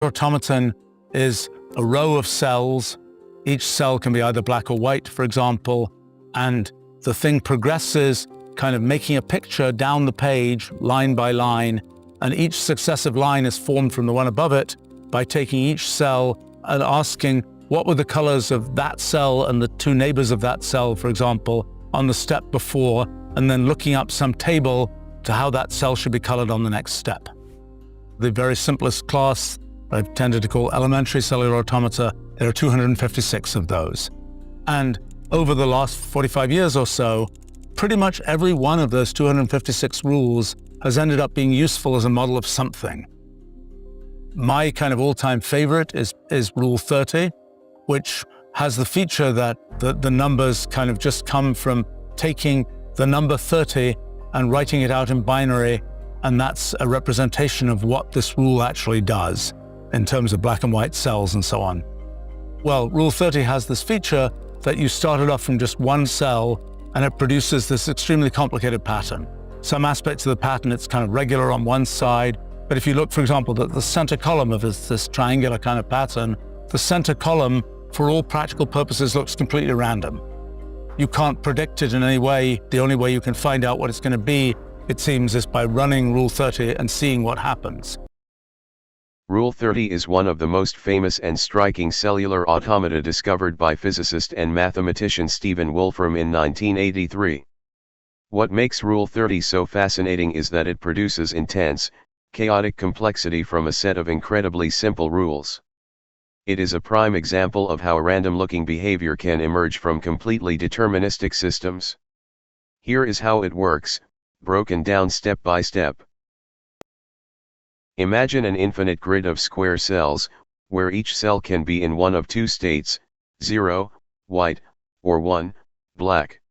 Automaton is a row of cells. Each cell can be either black or white, for example, and the thing progresses, kind of making a picture down the page, line by line, and each successive line is formed from the one above it by taking each cell and asking what were the colors of that cell and the two neighbors of that cell, for example, on the step before, and then looking up some table to how that cell should be colored on the next step. The very simplest class I've tended to call elementary cellular automata, there are 256 of those. And over the last 45 years or so, pretty much every one of those 256 rules has ended up being useful as a model of something. My kind of all-time favorite is Rule 30, which has the feature that the numbers kind of just come from taking the number 30 and writing it out in binary, and that's a representation of what this rule actually does in terms of black and white cells and so on. Well, Rule 30 has this feature that you started off from just one cell and it produces this extremely complicated pattern. Some aspects of the pattern, it's kind of regular on one side, but if you look, for example, at the center column of this triangular kind of pattern, the center column, for all practical purposes, looks completely random. You can't predict it in any way. The only way you can find out what it's going to be, it seems, is by running Rule 30 and seeing what happens. Rule 30 is one of the most famous and striking cellular automata discovered by physicist and mathematician Stephen Wolfram in 1983. What makes Rule 30 so fascinating is that it produces intense, chaotic complexity from a set of incredibly simple rules. It is a prime example of how random-looking behavior can emerge from completely deterministic systems. Here is how it works, broken down step by step. Imagine an infinite grid of square cells, where each cell can be in one of two states, 0, white, or 1, black.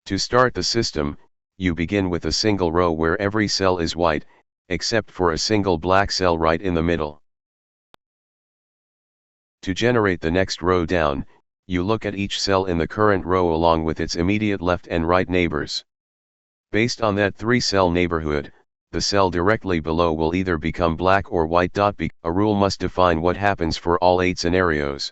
To start the system, you begin with a single row where every cell is white, except for a single black cell right in the middle. To generate the next row down, you look at each cell in the current row along with its immediate left and right neighbors. Based on that three-cell neighborhood, the cell directly below will either become black or white. A rule must define what happens for all 8 scenarios.